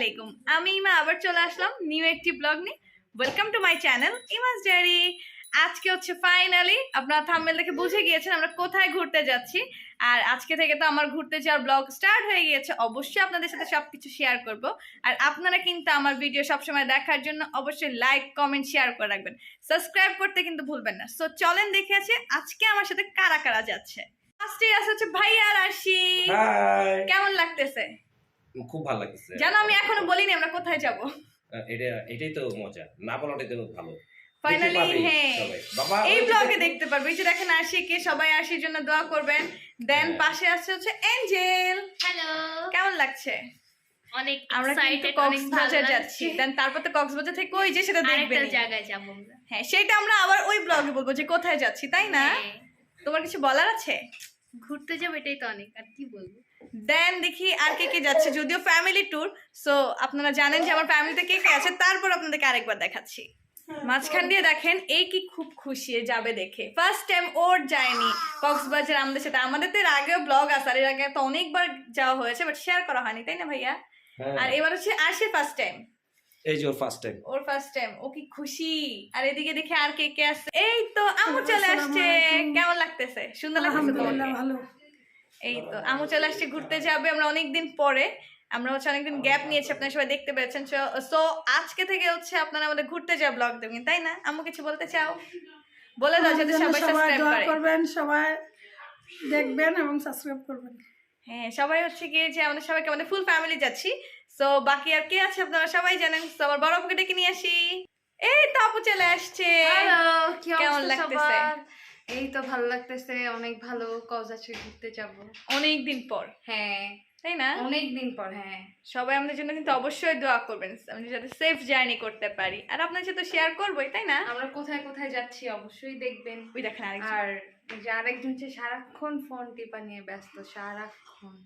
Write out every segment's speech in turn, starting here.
আলাইকুম। আমি ইমা আবার চলে আসলাম নিউ একটি ব্লগ নিয়ে। Welcome to my channel Ima's diary. আজকে হচ্ছে ফাইনালি আপনারা থাম্বনেল দেখে বুঝে গিয়েছেন আমরা কোথায় ঘুরতে যাচ্ছি। আর আজকে থেকে তো আমার ঘুরতে যাওয়ার ব্লগ স্টার্ট হয়ে গিয়েছে। অবশ্যই আপনাদের সাথে সবকিছু শেয়ার করব। আর আপনারা কিন্তু আমার ভিডিও সবসময় দেখার জন্য অবশ্যই লাইক কমেন্ট শেয়ার করে রাখবেন, সাবস্ক্রাইব করতে কিন্তু ভুলবেন না। সো চলেন দেখে আসি আজকে আমার সাথে কারা কারা যাচ্ছে। ফার্স্টে আছে হচ্ছে ভাইয়া আর আরশি। কেমন লাগতেছে? খুব ভালো লাগছে। জানো আমি এখনো বলিনি আমরা কোথায় যাব। এটাই তো মজা, না বলাটাই তো ভালো। ফাইনালি হ্যাঁ বাবা এই ব্লগে দেখতে পারবে। এই যে দেখেন আশিকে, সবাই আশির জন্য দোয়া করবেন। দেন পাশে আছে হচ্ছে এঞ্জেল। হ্যালো, কেমন লাগছে? অনেক আমরা কিন্তু কক্সবাজার যাচ্ছি। দেন তারপর তো কক্সবাজার থেকে ওই যে সেটা দেখবেন আরেকটা জায়গায় যাব আমরা। হ্যাঁ সেটা আমরা আবার ওই ব্লগে বলবো যে কোথায় যাচ্ছি, তাই না? তোমার কিছু বলার আছে? ঘুরতে যাব এটাই তো অনেক, আর কি বলবো। দেন দেখি আর কে কে যাচ্ছে, যদিও ফ্যামিলি ট্যুর। সো আপনারা জানেন যে আমার ফ্যামিলিতে কে কে আছে, তারপর আপনাদেরকে আরেকবার দেখাচ্ছি। মাঝখান দিয়ে দেখেন এই কি খুব খুশি যাবে দেখে। ফার্স্ট টাইম ওর যায়নি কক্সবাজার আমাদের সাথে। আমাদের তো এর আগেও ব্লগ আছে, আর এর আগে তো অনেকবার যাওয়া হয়েছে, বাট শেয়ার করা হয়নি, তাই না ভাইয়া? আর এবার হচ্ছে আরশির ফার্স্ট টাইম। এই যে ওর ফার্স্ট টাইম, ওর ফার্স্ট টাইম, ও কি খুশি। আর এদিকে দেখে আর কে কে আসছে। এই তো আমু চলে আসছে। কেমন লাগতেছে? সুন্দর লাগতেছে তোমাকে? ভালো। এই তো আমু চলে আসছে, ঘুরতে যাবে আমরা অনেকদিন পরে। আমরা হচ্ছে অনেকদিন গ্যাপ নিয়েছি, আপনারা সবাই দেখতে পেয়েছেন। সো আজকে থেকে হচ্ছে আপনারা আমাদের ঘুরতে যাওয়া ব্লগ দেখবেন, তাই না? আমু কিছু বলতে চাও? বলে দাও যাতে সবাই সাবস্ক্রাইব করে। করবেন, সবাই দেখবেন এবং সাবস্ক্রাইব করবেন। হ্যাঁ সবাই হচ্ছে কি যে আমাদের সবাইকে, আমাদের ফুল ফ্যামিলি যাচ্ছি। সো বাকি আর কে আছে আপনারা সবাই জানেন। তো আমার বড় আপুকে ডেকে নিয়ে আসি। এই তো আপু চলে আসছে। হ্যালো, কেমন লাগতেছে? এই তো ভালো লাগতেছে, অনেক ভালো। কক্সবাজার ঘুরতে যাব অনেকদিন পর, হ্যাঁ তাই না? অনেক দিন পর। হ্যাঁ সবাই আমাদের জন্য কিন্তু অবশ্যই দোয়া করবেন, আমি যাতে সেফ জার্নি করতে পারি। আর আপনার সাথে শেয়ার করবোই, তাই না? আমরা কোথায় কোথায় যাচ্ছি অবশ্যই দেখবেন। ওই দেখেন আর যে আরেকজন সারাক্ষণ ফোন টিপা নিয়ে ব্যস্ত, সারাক্ষণ।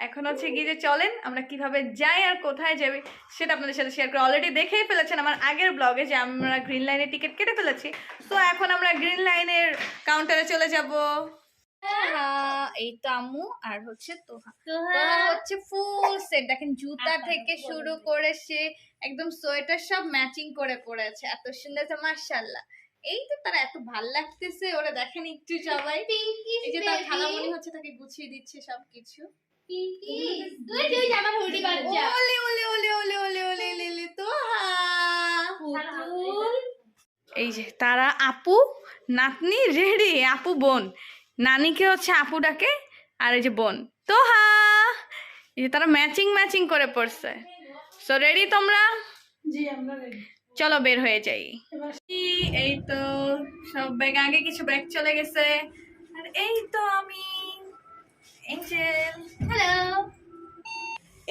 এখন হচ্ছে গিয়ে যে চলেন আমরা কিভাবে যাই আর কোথায় যাবে সেটা আপনাদের সাথে শেয়ার করে। অলরেডি দেখেই ফেলেছেন আমার আগের ব্লগে যে আমরা গ্রিন লাইনের টিকিট কেটে ফেলেছি। তো এখন আমরা গ্রিন লাইনের কাউন্টারে চলে যাব। এই তো আম্মু আর হচ্ছে তোহা হচ্ছে ফুল সেট। দেখেন জুতা থেকে শুরু করে সে একদম সোয়েটার সব ম্যাচিং করে পড়েছে, এত সুন্দর। মাশাআল্লাহ, এই তো তারা এত ভাল লাগতেছে। ওরা দেখেন একটু সবাই, এই যে তার খালামণি হচ্ছে তাকে গুছিয়ে দিচ্ছে সবকিছু। এই যে তারা আপু নাতনি রেডি। আপু বোন, নানিকে হচ্ছে আপু ডাকে, আর এই যে বোন তোহা। এই যে তারা ম্যাচিং ম্যাচিং করে পড়ছে। সো রেডি তোমরা? জি আমরা রেডি। চলো বের হয়ে যাই। এই তো সব ব্যাগ, আগে কিছু ব্যাগ চলে গেছে। আর এই তো আমি এঞ্জেল। হ্যালো,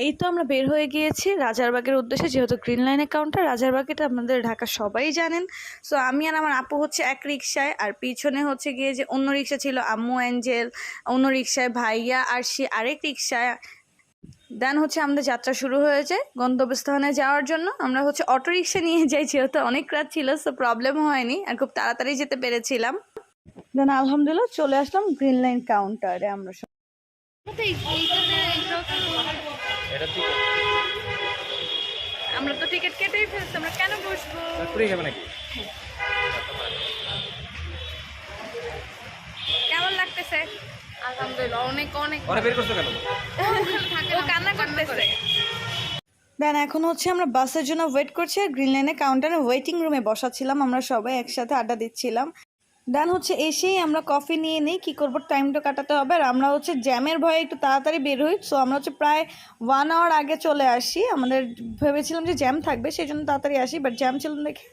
এই তো আমরা বের হয়ে গিয়েছি রাজারবাগের উদ্দেশ্যে। যেহেতু গ্রিন লাইনের কাউন্টার রাজারবাগেটা আপনাদের ঢাকা সবাই জানেন। সো আমি আর আমার আপু হচ্ছে এক রিক্সায়, আর পিছনে হচ্ছে গিয়ে যে অন্য রিক্সা ছিল আম্মু এঞ্জেল, অন্য রিক্সায় ভাইয়া আরশি আরেক রিক্সায়। দেন হচ্ছে আমাদের যাত্রা শুরু হয়ে যায় গন্তব্যস্থানে যাওয়ার জন্য। আমরা হচ্ছে অটো রিক্সা নিয়ে যাই, যেহেতু অনেক রাত ছিল, সো প্রবলেম হয়নি আর খুব তাড়াতাড়ি যেতে পেরেছিলাম। দেন আলহামদুলিল্লাহ চলে আসলাম গ্রিন লাইন কাউন্টারে। আমরা আমরা তো টিকিট কেটেই ফেলছি, আমরা কেন বসবো? কেমন লাগতেছে? আলহামদুলিল্লাহ অনেক অনেক। বের করছো কেন? ও কান্না করতেছে। দেন এখন হচ্ছে আমরা বাসের জন্য ওয়েট করছি। আর গ্রিন লাইনের কাউন্টারে ওয়েটিং রুমে বসা ছিলাম, আমরা সবাই একসাথে আড্ডা দিচ্ছিলাম। দেন হচ্ছে এসেই আমরা কফি নিয়ে নিই, কী করবো টাইমটা কাটাতে হবে। আর আমরা হচ্ছে জ্যামের ভয়ে একটু তাড়াতাড়ি বের হই। সো আমরা হচ্ছে প্রায় 1 আওয়ার আগে চলে আসি। আমাদের ভেবেছিলাম যে জ্যাম থাকবে, সেই জন্য তাড়াতাড়ি আসি, বাট জ্যাম ছিল দেখে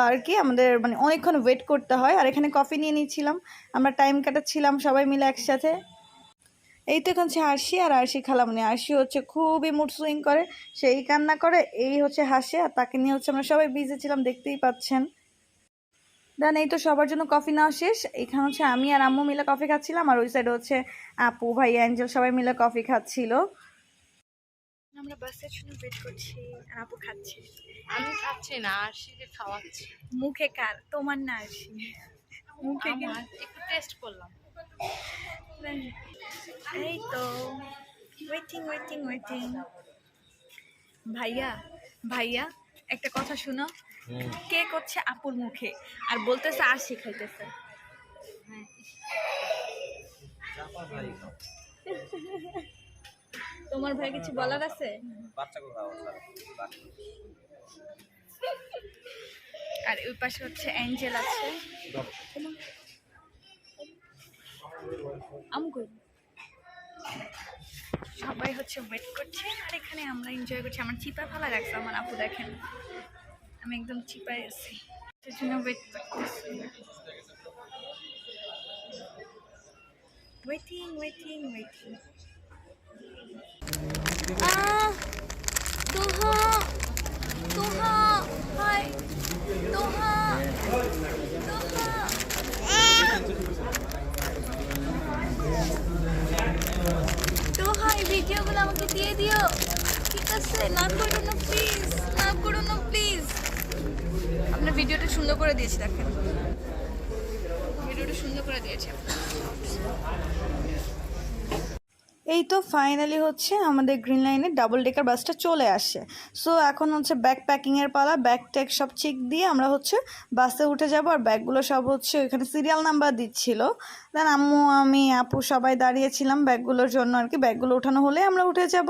আর কি আমাদের মানে অনেকক্ষণ ওয়েট করতে হয়। আর এখানে কফি নিয়ে নিচ্ছিলাম, আমরা টাইম কাটাচ্ছিলাম সবাই মিলে একসাথে। এই তো এখন হচ্ছে আরশি আর আরশি খালামণি। আরশি হচ্ছে খুবই মুড সুইং করে, সেই কান্না করে, এই হচ্ছে হাসে। আর তাকে নিয়ে হচ্ছে আমরা সবাই বিজি ছিলাম, দেখতেই পাচ্ছেন। দেন এই তো সবার জন্য কফি নেওয়া শেষ। এখানে হচ্ছে আমি আর আম্মু মিলে কফি খাচ্ছিলাম, আর ওই সাইডে হচ্ছে আপু ভাইয়া এঞ্জেল সবাই মিলে কফি খাচ্ছিল। আমরা বাসের জন্য ওয়েট করছি আর আপু খাচ্ছে। আমি খাচ্ছি না, আরশিকে খাওয়াচ্ছি। মুখে কার? তোমার না আরশি? মুখে আমার একটু টেস্ট করলাম। এই তো ওয়েটিং ওয়েটিং ওয়েটিং। ভাইয়া ভাইয়া একটা কথা শুনো, কেক হচ্ছে আপুর মুখে আর বলতেছে আর শিখাইতেছে। তোমার ভাই কিছু বলার আছে? আর ওই পাশে হচ্ছে অ্যাঞ্জেল আছে। সবাই হচ্ছে ওয়েট করছে আর এখানে আমরা এনজয় করছি। আমার চিপা ভালো লাগছে, আমার আপু দেখেন আমি একদম চিপায় আছি, তার জন্য ওয়েট করতেছি। Waiting waiting waiting. Toha Toha hi Toha Toha. Toha এই ভিডিওগুলো আমাকে দিয়ে দিও, ঠিক আছে? না করো না প্লিজ, না করো না প্লিজ। আপনার ভিডিওটা সুন্দর করে দিয়েছি, দেখেন ভিডিওটা সুন্দর করে দিয়েছি। এই তো ফাইনালি হচ্ছে আমাদের গ্রিন লাইনের ডাবল ডেকার বাসটা চলে আসে। সো এখন হচ্ছে ব্যাগ প্যাকিংয়ের পালা। ব্যাগ ট্যাগ সব চেক দিয়ে আমরা হচ্ছে বাসে উঠে যাব। আর ব্যাগগুলো সব হচ্ছে এখানে সিরিয়াল নাম্বার দিচ্ছিল। দেন আম্মু আমি আপু সবাই দাঁড়িয়েছিলাম ব্যাগগুলোর জন্য আর কি। ব্যাগগুলো ওঠানো হলে আমরা উঠে যাব।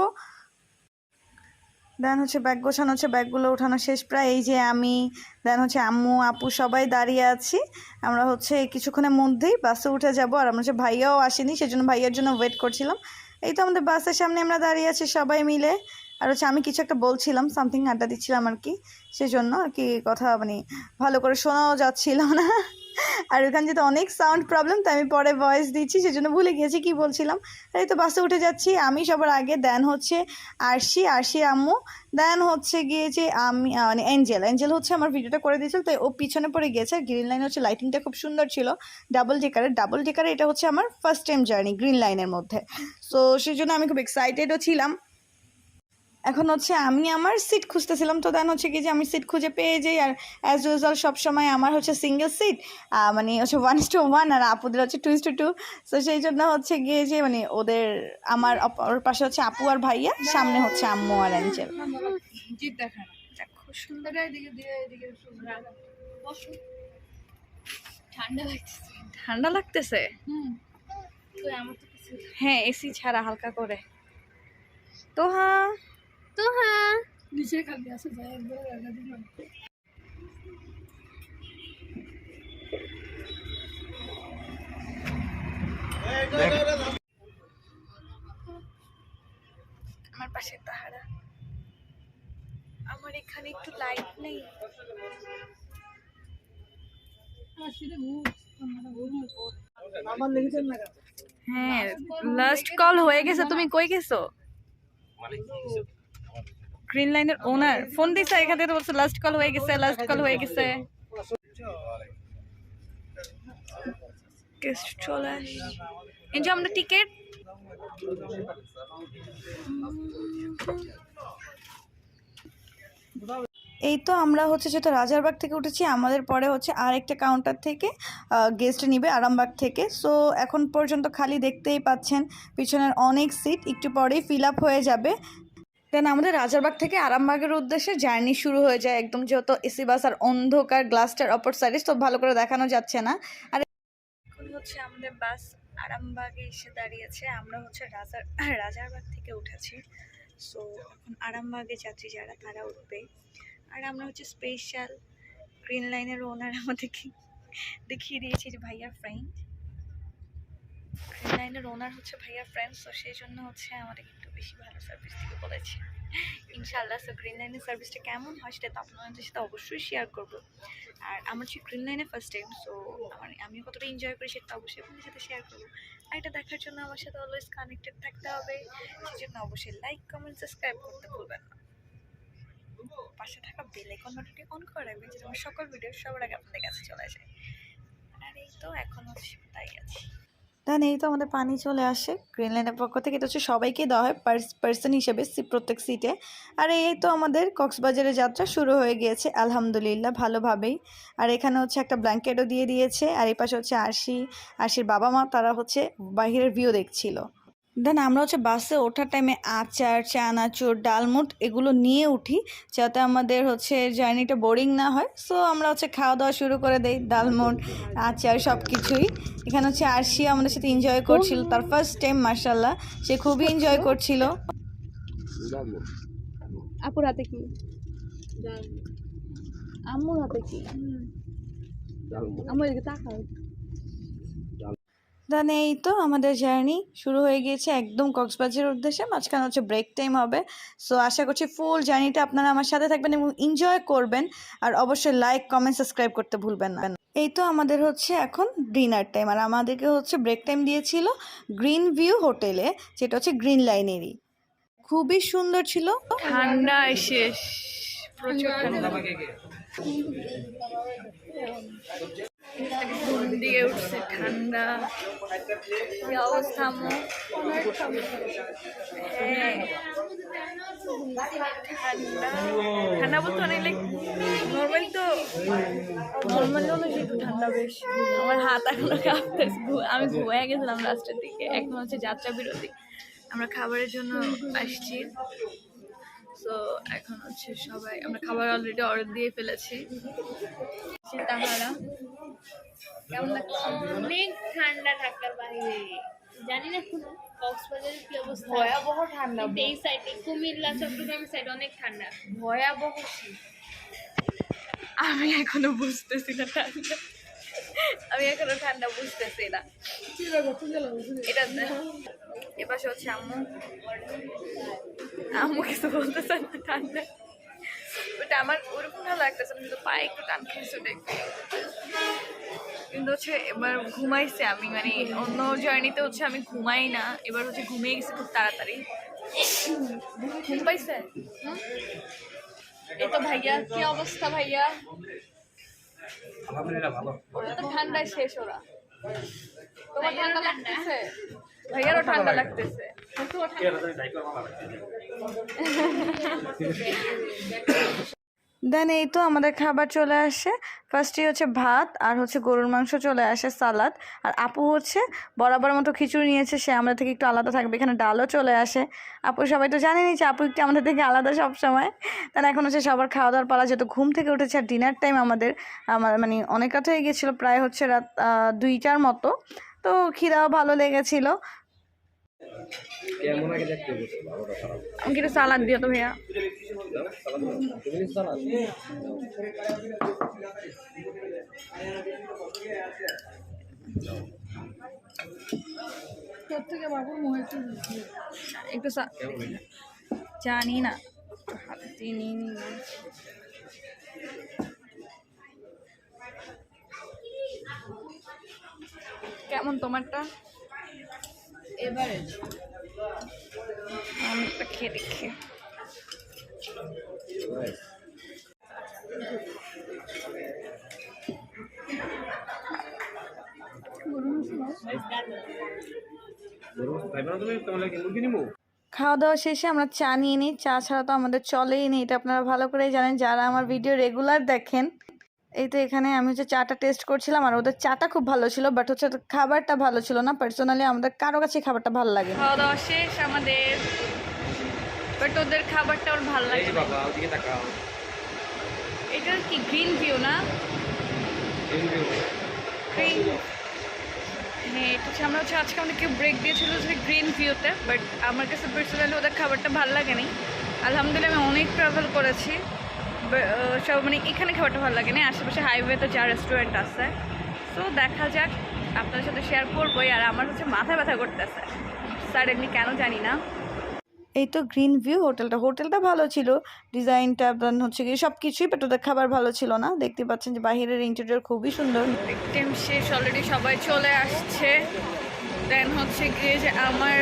দেন হচ্ছে ব্যাগ গোছানো হচ্ছে, ব্যাগগুলো ওঠানো শেষ প্রায়। এই যে আমি, দেন হচ্ছে আম্মু আপু সবাই দাঁড়িয়ে আছি। আমরা হচ্ছে কিছুক্ষণের মধ্যেই বাসে উঠে যাব। আর আমরা হচ্ছে ভাইয়াও আসেনি, সেজন্য ভাইয়ার জন্য ওয়েট করছিলাম। এই তো আমাদের বাসের সামনে আমরা দাঁড়িয়ে আছি সবাই মিলে। আর হচ্ছে আমি কিছু একটা বলছিলাম, সামথিং আড্ডা দিচ্ছিলাম আর কি, সেজন্য আর কি কথা মানে ভালো করে শোনাও যাচ্ছিল না। আর ওখানে যেহেতু অনেক সাউন্ড প্রবলেম, তাই আমি পরে ভয়েস দিচ্ছি, সেজন্য ভুলে গিয়েছি কি বলছিলাম। এই তো বাসে উঠে যাচ্ছি আমি সবার আগে, দেন হচ্ছে আরশি আম্মু, দেন হচ্ছে গিয়েছে আমি মানে অ্যাঞ্জেল হচ্ছে আমার ভিডিওটা করে দিয়েছিল, তাই ও পিছনে পড়ে গিয়েছে। গ্রিন লাইনে হচ্ছে লাইটিংটা খুব সুন্দর ছিল ডাবল ডেকারে। এটা হচ্ছে আমার ফার্স্ট টাইম জার্নি গ্রিন লাইনের মধ্যে, সো সেই জন্য আমি খুব এক্সাইটেডও ছিলাম। এখন হচ্ছে আমি আমার সিট খুঁজতেছিলাম, তো দেন হচ্ছে কি যে আমি সিট খুঁজে পেয়ে যাই। আর অ্যাজ ইউজুয়াল সবসময় আমার হচ্ছে সিঙ্গেল সিট, মানে হচ্ছে 1:1 আর আপুদের হচ্ছে 2:2। সো সেই জন্য হচ্ছে গিয়ে যে মানে ওদের আমার ওর পাশে হচ্ছে আপু আর ভাইয়া, সামনে হচ্ছে আম্মু আর অ্যাঞ্জেল। দেখো সুন্দর ঠান্ডা লাগতেছে। হ্যাঁ এসি ছাড়া হালকা করে। তো হ্যাঁ নিচে খালি আছে, যাই একবার জায়গা দিলাম। আমার পাশে তাহারা, আমার এখানে একটু লাইট নেই। হ্যাঁ লাস্ট কল হয়ে গেছে, তুমি কই গেছো? গ্রিন লাইনের ওনার ফোন দিছে এখান থেকে, বলছে লাস্ট কল হয়ে গেছে, লাস্ট কল হয়ে গেছে। চলে আসছি। এই যে আমরা টিকিট, এই তো আমরা হচ্ছে যেহেতু রাজারবাগ থেকে উঠেছি, আমাদের পরে হচ্ছে আরেকটা কাউন্টার থেকে গেস্ট নিবে আরামবাগ থেকে। সো এখন পর্যন্ত খালি দেখতেই পাচ্ছেন পিছনের অনেক সিট, একটু পরেই ফিল আপ হয়ে যাবে। দেন আমাদের রাজারবাগ থেকে আরামবাগের উদ্দেশ্যে জার্নি শুরু হয়ে যায় একদম, যেহেতু এসি বাস আর অন্ধকার, গ্লাসটার অপর সাইডে তো ভালো করে দেখানো যাচ্ছে না। আর এখন হচ্ছে আমাদের বাস আরামবাগে এসে দাঁড়িয়েছে। আমরা হচ্ছে রাজারবাগ থেকে উঠেছি। সো এখন আরামবাগে যাত্রী যারা তারা উঠবে। আর আমরা হচ্ছে স্পেশাল গ্রিন লাইনের ওনার আমাদেরকে দেখিয়ে দিয়েছি যে ভাইয়ার ফ্রেন্ড, গ্রিন লাইনের ওনার হচ্ছে ভাইয়ার ফ্রেন্ড। সো সেই জন্য হচ্ছে আমাদের একটু বেশি ভালো সার্ভিস দিতে বলেছে ইনশাআল্লাহ। সো গ্রিন লাইনের সার্ভিসটা কেমন হয় সেটা তো আপনাদের সাথে অবশ্যই শেয়ার করবো। আর আমার হচ্ছে গ্রিন লাইনে ফার্স্ট টাইম, সো আমি কতটা এনজয় করি সেটা অবশ্যই আপনাদের সাথে শেয়ার করবো। আর এটা দেখার জন্য আমার সাথে অলওয়েজ কানেক্টেড থাকতে হবে, সেই জন্য অবশ্যই লাইক কমেন্ট সাবস্ক্রাইব করতে ভুলবেন না। পাশে থাকা বেল আইকন বাটনটি অন করে রাখবেন, যেন আমার সকল ভিডিও সবার আগে আপনাদের কাছে চলে যায়। আর এই তো এখন হচ্ছে তাই আছে। দেন এই তো আমাদের পানি চলে আসে গ্রিন লাইনের পক্ষ থেকে। এটা হচ্ছে সবাইকে দেওয়া হয় পার্সন হিসেবে প্রত্যেক সিটে। আর এই তো আমাদের কক্সবাজারের যাত্রা শুরু হয়ে গিয়েছে আলহামদুলিল্লাহ ভালোভাবেই। আর এখানে হচ্ছে একটা ব্ল্যাঙ্কেটও দিয়ে দিয়েছে। আর এই পাশে হচ্ছে আরশির বাবা মা, তারা হচ্ছে বাহিরের ভিউ দেখছিল। দেন আমরা হচ্ছে বাসে ওঠার টাইমে আচার, চানাচুর, ডালমুট এগুলো নিয়ে উঠি যাতে আমাদের হচ্ছে জার্নিটা বোরিং না হয়। সো আমরা হচ্ছে খাওয়া দাওয়া শুরু করে দেই, ডালমুট, আচার সব কিছুই। এখানে হচ্ছে আরশি আমাদের সাথে এনজয় করছিল, তার ফার্স্ট টাইম, মার্শাল্লাহ সে খুবই এনজয় করছিল। আপুর হাতে কি? আম্মুর হাতে কি? আম্মু এদিকে তাকাও। দেন এই তো আমাদের জার্নি শুরু হয়ে গিয়েছে একদম কক্সবাজারের উদ্দেশ্যে। মাঝখানে হচ্ছে ব্রেক টাইম হবে। সো আশা করছি ফুল জার্নিটা আপনারা আমার সাথে থাকবেন এবং এনজয় করবেন। আর অবশ্যই লাইক, কমেন্ট, সাবস্ক্রাইব করতে ভুলবেন না। এই তো আমাদের হচ্ছে এখন ডিনার টাইম, আর আমাদেরকে হচ্ছে ব্রেক টাইম দিয়েছিল গ্রিন ভিউ হোটেলে, যেটা হচ্ছে গ্রিন লাইনেরই। খুবই সুন্দর ছিল। ঠান্ডা শেষ, প্রচুর ঠান্ডা। ঘুম দিয়ে উঠছে ঠান্ডা, কি অবস্থা আম্মু? হ্যাঁ, ঠান্ডা ঠান্ডা বলতে অনেক লাইক নর্মালি তো নর্মালি অনেক একটু ঠান্ডা বেশ। আমার হাত এখনো কাঁপতেছে, আমি ঘুমিয়ে গেছিলাম লাস্টের দিকে। এখন হচ্ছে যাত্রা বিরতি, আমরা খাবারের জন্য আসছি। তো এখন হচ্ছে সবাই আমরা খাবার অলরেডি অর্ডার দিয়ে ফেলেছি। তাহারা কেমন লাগছে? অনেক ঠান্ডা ঢাকার বাইরে, জানি না এখন কক্সবাজারের কি অবস্থা। ভয়াবহ ঠান্ডা, কিন্তু এই সাইডে কুমিল্লা, চট্টগ্রামের সাইড অনেক ঠান্ডা। ভয়াবহ শীত। আমি এখনো বুঝতেছি না ঠান্ডা, আমি এখনো ঠান্ডা বুঝতেছি না। এটা এপাশে হচ্ছে আম্মু, আম্মু কিছু বলতেছে না ঠান্ডা, ওটা আমার ওরকম ভালো লাগতেছে না, কিন্তু পায়ে একটু টান খেয়েছে দেখবে। কিন্তু হচ্ছে এবার ঘুমাইছে আমি, মানে অন্য জার্নিতে হচ্ছে আমি ঘুমাই না, এবার হচ্ছে ঘুমিয়ে গেছি খুব তাড়াতাড়ি। ঘুম পাইছে? এই তো ভাইয়া, কি অবস্থা ভাইয়া? আলহামদুলিল্লাহ ভালো। ওরা তো ঠান্ডায় শেষ ওরা। তোমার ঠান্ডা লাগতেছে? ভাইয়ারও ঠান্ডা লাগতেছে। দেন এই তো আমাদের খাবার চলে আসে। ফার্স্টে হচ্ছে ভাত, আর হচ্ছে গরুর মাংস চলে আসে, সালাদ। আর আপু হচ্ছে বরাবর মতো খিচুড়ি নিয়েছে, সে আমাদের থেকে একটু আলাদা থাকবে। এখানে ডালও চলে আসে। আপু সবাই তো জানেনি যে আপু একটু আমাদের থেকে আলাদা সব সময়। তাহলে এখন হচ্ছে সবার খাওয়া দাওয়ার পালা, যেহেতু ঘুম থেকে উঠেছে। আর ডিনার টাইম আমার মানে অনেক রাত হয়ে গিয়েছিলো, প্রায় হচ্ছে রাত 2টার মতো। তো খিদাও ভালো লেগেছিলো। আমাকে একটু সালাদ দিও তো ভাইয়া। থেকে বাবুর মুখে একটু জানি না, হাতে নিয়ে নি। কেমন তোমারটা? এবারে আমি একটা খেয়ে দেখি। খাওয়া দাওয়া শেষে আমরা চা নিয়ে নিই। চা ছাড়া তো আমাদের চলেই নেই, এটা আপনারা ভালো করেই জানেন যারা আমার ভিডিও রেগুলার দেখেন। এই তো এখানে আমি হচ্ছে চাটা টেস্ট করছিলাম, আর ওদের চাটা খুব ভালো ছিল, বাট হচ্ছে খাবারটা ভালো ছিল না। পার্সোনালি আমাদের কারো কাছে খাবারটা ভালো লাগে। খাওয়া দাওয়া শেষ আমাদের, বাট ওদের খাবারটা ওর ভালো লাগে। বাবা ওদিকে তাকাও। এটা কি গ্রিন ভিউ না? গ্রিন, হ্যাঁ এটা হচ্ছে আমরা হচ্ছে আজকে আমাদের কেউ ব্রেক দিয়েছিল যে গ্রিন ভিউতে, বাট আমার কাছে পার্সোনালি ওদের খাবারটা ভালো লাগেনি। আলহামদুলিল্লাহ আমি অনেক ট্রাভেল করেছি, সব মানে এখানে খাবারটা ভালো লাগেনি। আশেপাশে হাইওয়েতে যা রেস্টুরেন্ট আছে, তো দেখা যাক, আপনাদের সাথে শেয়ার করবোই। আর আমার হচ্ছে মাথা ব্যথা করতেছে সাডেনলি, কেন জানি না। এই তো গ্রিন ভিউ হোটেলটা ভালো ছিল, ডিজাইনটা হচ্ছে কি সব কিছুই, বাট ওদের খাবার ভালো ছিল না। দেখতে পাচ্ছেন যে বাহিরের ইন্টেরিয়র খুবই সুন্দর। টাইম শেষ অলরেডি, সবাই চলে আসছে। দেন হচ্ছে গিয়ে যে আমার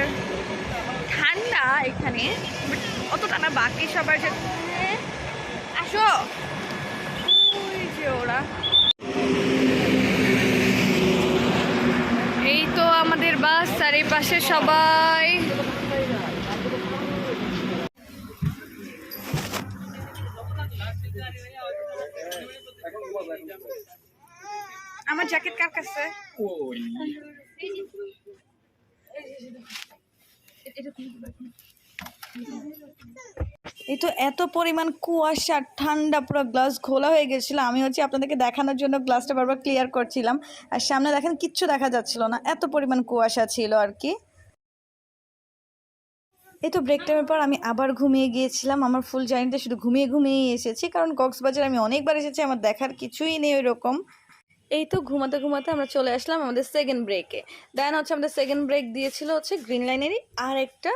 ঠান্ডা এখানে, বাট অতটা না, বাকি সবাই যে আসো, ওই যে ওরা। এই তো আমাদের বাস, আর এই পাশে সবাই। আমার জ্যাকেট কার কাছে? এই তো এত পরিমাণ কুয়াশা ঠান্ডা পুরো গ্লাস ঘোলা হয়ে গেছিলো। আমি হচ্ছে আপনাদেরকে দেখানোর জন্য গ্লাসটা বারবার ক্লিয়ার করছিলাম, আর সামনে দেখেন কিচ্ছু দেখা যাচ্ছিল না, এত পরিমাণ কুয়াশা ছিল আর কি। এই তো ব্রেক টাইমের পর আমি আবার ঘুমিয়ে গিয়েছিলাম। আমার ফুল জার্নিতে শুধু ঘুমিয়ে ঘুমিয়েই এসেছি, কারণ কক্সবাজার আমি অনেকবার এসেছি, আমার দেখার কিছুই নেই ওই রকম। এই তো ঘুমাতে ঘুমাতে আমরা চলে আসলাম আমাদের সেকেন্ড ব্রেকে। দেন হচ্ছে আমাদের সেকেন্ড ব্রেক দিয়েছিল হচ্ছে গ্রিন লাইনেরই আর একটা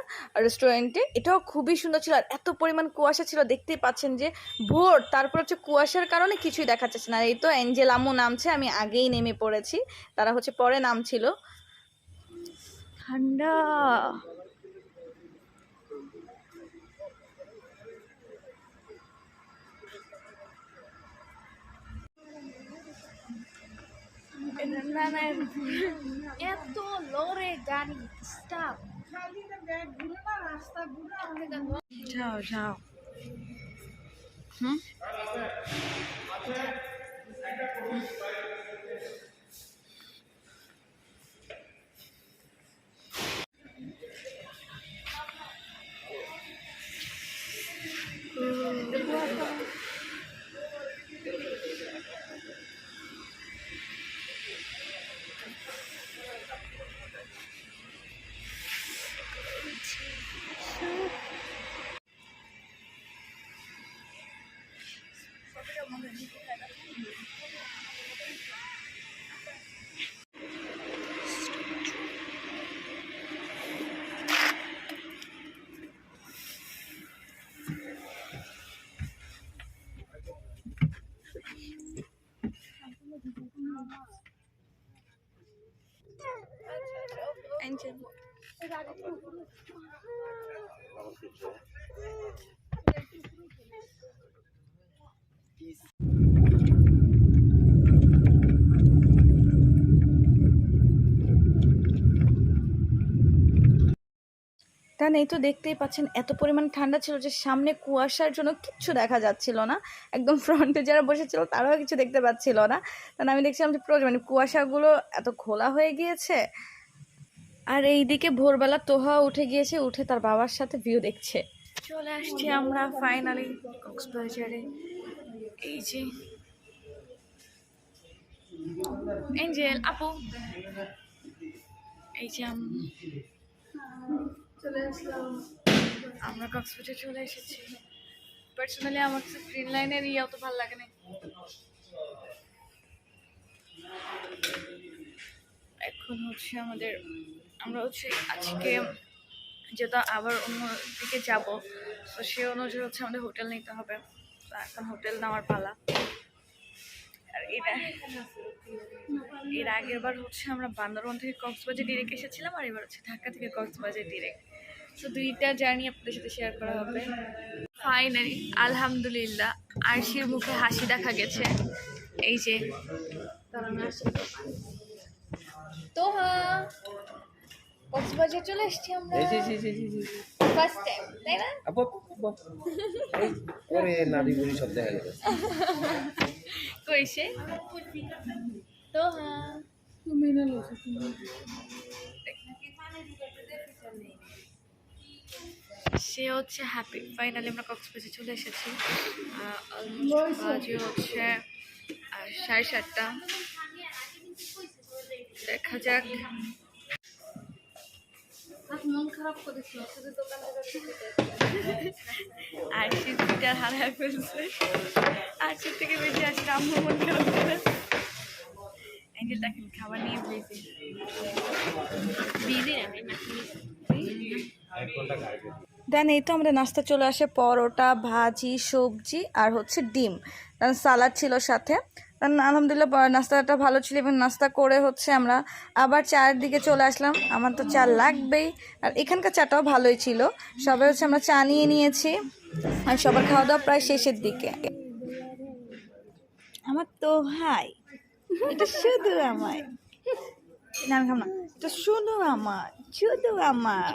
রেস্টুরেন্টে। এটাও খুবই সুন্দর ছিল, আর এত পরিমাণ কুয়াশা ছিল দেখতেই পাচ্ছেন যে ভোর, তারপর হচ্ছে কুয়াশার কারণে কিছুই দেখা যাচ্ছে না। এই তো অ্যাঞ্জেল আম্মু নামছে, আমি আগেই নেমে পড়েছি, তারা হচ্ছে পরে নামছিল। ঠান্ডা এত লোরে গাড়ি স্টপ। যাও যাও। অ্যাঞ্জেল কারণ এই তো দেখতেই পাচ্ছেন এত পরিমাণ ঠান্ডা ছিল যে সামনে কুয়াশার জন্য কিচ্ছু দেখা যাচ্ছিল না। একদম ফ্রন্টে যারা বসেছিল তারাও কিছু দেখতে পাচ্ছিল না, কারণ আমি দেখছিলাম যে পুরো মানে কুয়াশাগুলো এত ঘোলা হয়ে গিয়েছে। আর এইদিকে ভোরবেলা তোহা উঠে গিয়েছে, উঠে তার বাবার সাথে ভিউ দেখছে। চলে আসছি আমরা ফাইনালি কক্সবাজারে। এই যে এঞ্জেল আপু, এই যে চলে আসলাম। আমরা কক্সবাজার চলে এসেছি। পার্সোনালি আমার কাছে গ্রিন লাইনের অত ভালো লাগে না। এখন হচ্ছে আমরা হচ্ছে আজকে যেটা আবার অন্য দিকে যাবো, তো সে অনুযায়ী হচ্ছে আমাদের হোটেল নিতে হবে। তো এখন হোটেল নেওয়ার পালা। আর এর আগের বার হচ্ছে আমরা বান্দরবন থেকে কক্সবাজার ডিরেক্ট এসেছিলাম, আর এবার হচ্ছে ঢাকা থেকে কক্সবাজার ডিরেক্ট। তো দুইটা জার্নি আপনাদের সাথে শেয়ার করা হবে। ফাইনালি আলহামদুলিল্লাহ আরশির মুখে হাসি দেখা গেছে। এই যে তো কক্সবাজার চলে এসেছি আমরা ফার্স্ট টাইম, তাই না? পরে নারী বুড়ি সব দেখা গেল। কইছে তো সে হচ্ছে হ্যাপি। ফাইনালি আমরা কক্সবাজার চলে এসেছি। বাজে হচ্ছে 7:30। দেখা যাক। মন খারাপ করেছিল শুধু দোকান আরশি দুইটার হারায় ফেলছে। আরশির থেকে বেশি আজকে আম্মু মন খারাপ করে। অ্যাঞ্জেল দেখেন খাবার নিয়ে বিজি। দেন এই তো আমাদের নাস্তা চলে আসে, পরোটা, ভাজি, সবজি আর হচ্ছে ডিম, সালাড ছিল সাথে। আলহামদুলিল্লাহ নাস্তাটা ভালো ছিল, এবং নাস্তা করে হচ্ছে আমরা আবার চায়ের দিকে চলে আসলাম। আমার তো চা লাগবেই, আর এখানকার চাটাও ভালোই ছিল। সবাই হচ্ছে আমরা চা নিয়ে নিয়েছি, আর সবার খাওয়া দাওয়া প্রায় শেষের দিকে। আমার তো হাই, এটা শুধু আমার না, আমি খাম না, এটা শুধু আমার, শুধু আমার।